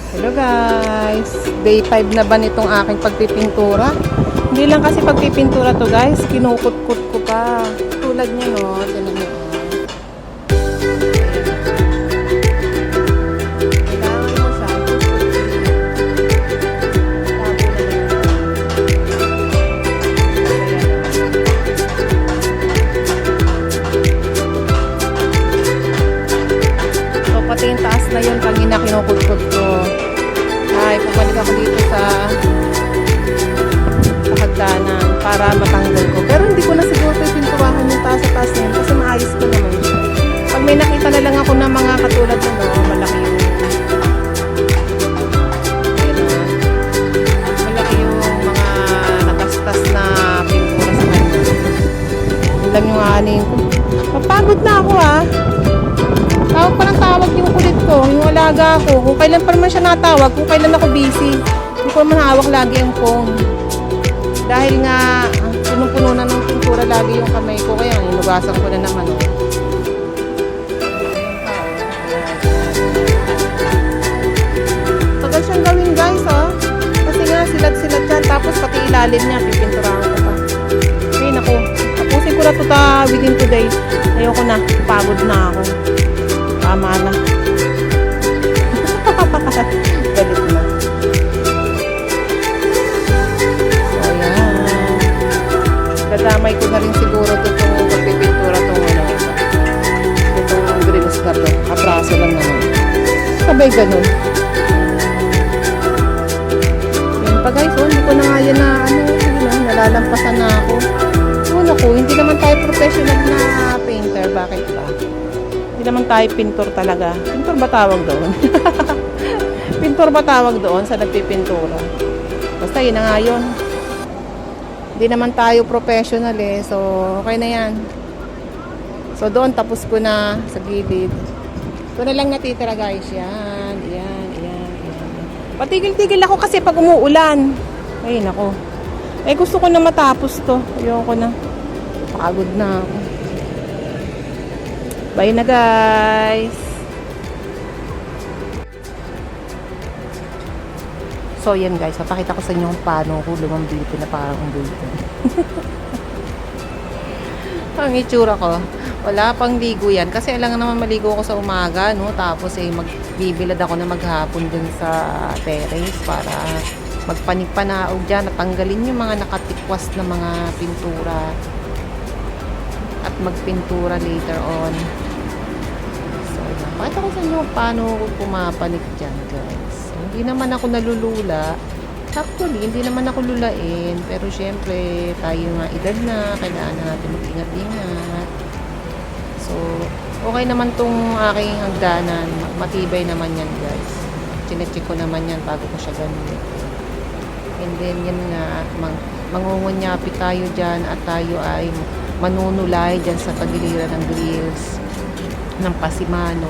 Hello guys! Day 5 na ba nitong aking pagpipintura? Hindi lang kasi pagpipintura to guys, kinukut-kut ko pa. Tulad niya no, tinan niyo. Kailangan mo siya. So pati yung taas na yun, kanina kinukut-kut ko. Ay, pumalik ako dito sa hagdanan para matanggal ko. Pero hindi ko na siguro pipinturahan yung taas sa taas na yun kasi maayos ko naman siya. Pag may nakita na lang ako ng mga katulad na malaki yung malaki yung mga nagastas na pintura sa kanya. Yun lang yung aanin ko. Mapagod na ako Tawag pa ng tawag yung kulit ko, yung alaga ko. Kung kailan pa naman siya natawag, kung kailan ako busy. Hindi ko naman hawak lagi ang phone. Dahil nga, punong-puno na ng pintura lagi yung kamay ko. Kaya inugasan ko na naman. Tagal siyang gawin guys Kasi nga, silat-silat yan. Tapos pati ilalim niya, pipinturahan ko pa. Ay naku, tapusin ko na ito within today. Ayoko na, pagod na ako. Tama na. Galit na. So, ayan. Dadamay ko na rin siguro itong pagpipintura itong grills na ito. Apraso lang naman. Sabay ganun. Yan pa guys, hindi ko na nga yan nalalampasan na ako. Naku, hindi naman tayo professional na painter. Bakit ba? Hindi naman tayo pintor talaga. Pintor ba tawag doon? Pintor ba tawag doon sa nagpipintura? Basta yun na nga yun. Hindi naman tayo professional So, okay na yan. So, doon tapos ko na sa gilid. Ito na lang natitira guys. Yan. Patigil-tigil ako kasi pag umuulan. Ay, nako. Gusto ko na matapos to. Ayoko na. Pagod na ako. Bye na guys. So yan guys, papakita ko sa inyo kung paano ako lumambito na parang umbito. Ang itsura ko, wala pang ligo yan. Kasi alam naman maligo ako sa umaga, no? Tapos magbibilad ako na maghapon dun sa terrace para magpanig-panaog dyan. Natanggalin yung mga nakatikwas na mga pintura. At magpintura later on. Pakita ko sa inyo paano ako pumapanik dyan guys. Hindi naman ako nalulula. Actually, hindi naman ako lulain. Pero syempre, tayo nga edad na. Kailangan natin mag-ingat-ingat. So, okay naman tong aking hagdanan. Matibay naman yan guys. Chinecheck ko naman yan bago ko siya gamitin. And then, yan nga, mangungunyapi tayo dyan at tayo ay manunulay dyan sa tagiliran ng grills ng pasimano.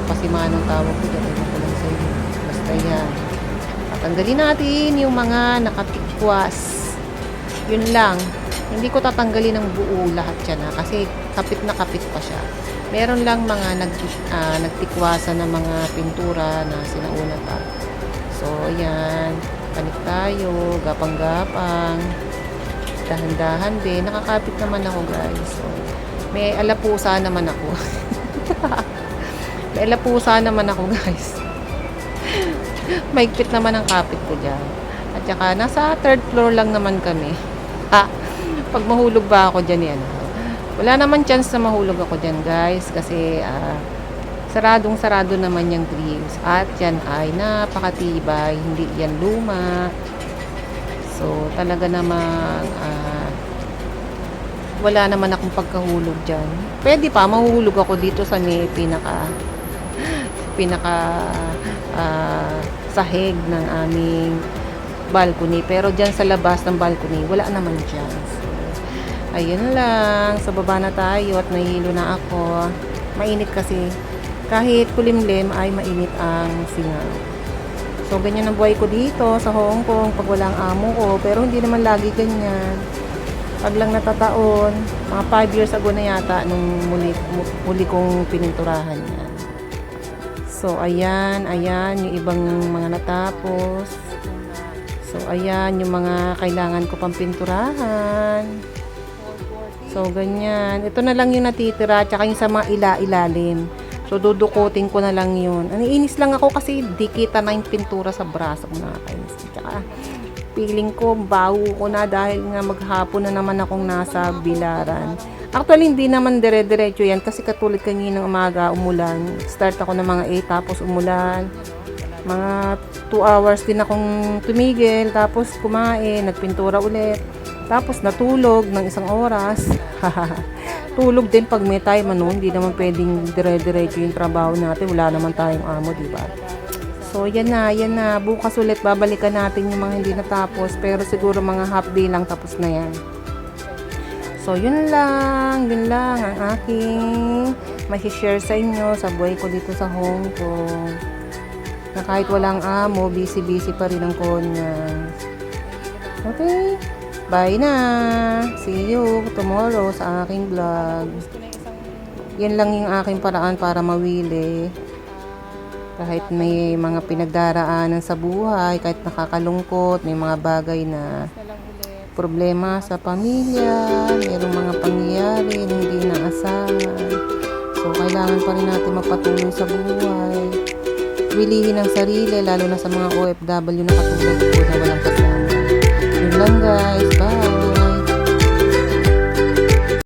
Pasimano tawag ko dyan. Ano ko lang sa inyo. Basta yan. Tatanggalin natin yung mga nakatikwas. Yun lang. Hindi ko tatanggalin ng buo lahat yan kasi kapit na kapit pa siya. Meron lang mga nagtikwasan na mga pintura na sinauna pa. So, ayan. Panik tayo. Gapang-gapang. Dahan-dahan din. Nakakapit naman ako guys. So, may alapusa naman ako. May alapusa naman ako guys. Maigpit naman ang kapit ko dyan. At saka nasa third floor lang naman kami. Pag mahulog ba ako dyan wala naman chance na mahulog ako dyan guys. Kasi saradong sarado naman yung grills. At yan ay napakatibay. Hindi yan luma. So talaga namang wala naman akong pagkahulog dyan. Pwede pa, mahuhulog ako dito sa may pinaka sahig ng aming balcony. Pero dyan sa labas ng balcony, wala naman dyan. So, ayun lang. Sa baba na tayo at nahihilo na ako. Mainit kasi. Kahit kulimlim ay mainit ang singaw. So, ganyan ang buhay ko dito sa Hong Kong pag walang amo ko. Pero hindi naman lagi ganyan. Pag lang natataon, mga 5 years ago na yata nung muli kong pininturahan yan. So, So, ayan, yung ibang mga natapos. So, ayan, yung mga kailangan ko pang pinturahan. So, ganyan. Ito na lang yung natitira, tsaka yung sa mga ilalim. So, dudukutin ko na lang yun. Aniinis lang ako kasi di kita na yung pintura sa braso ko, nakakainis. Tsaka, feeling ko, baho ko na dahil nga maghapon na naman akong nasa Bilaran. Actually, hindi naman dire-diretso yan kasi katulad kaninang umaga, umulan. Start ako ng mga 8, tapos umulan. Mga 2 hours din akong tumigil, tapos kumain, nagpintura ulit. Tapos natulog ng 1 oras. Tulog din pag may time, hindi naman pwedeng dire-diretso yung trabaho natin. Wala naman tayong amo, diba? So, yan na. Bukas ulit, babalikan natin yung mga hindi natapos. Pero siguro mga half day lang tapos na yan. So, yun lang ang aking may-share sa inyo sa buhay ko dito sa Hong Kong. Na kahit walang amo, busy pa rin ang Konyang. Okay? Bye na! See you tomorrow sa aking vlog. Yan lang yung aking paraan para mawili. Kahit may mga pinagdaraanan sa buhay, kahit nakakalungkot, may mga bagay na problema sa pamilya, mayroong mga pangyayari na hindi naasahan. So, kailangan pa rin natin magpatuloy sa buhay. Wilihin ang sarili, lalo na sa mga OFW na katulad ko na walang kasama. Yun lang guys, bye!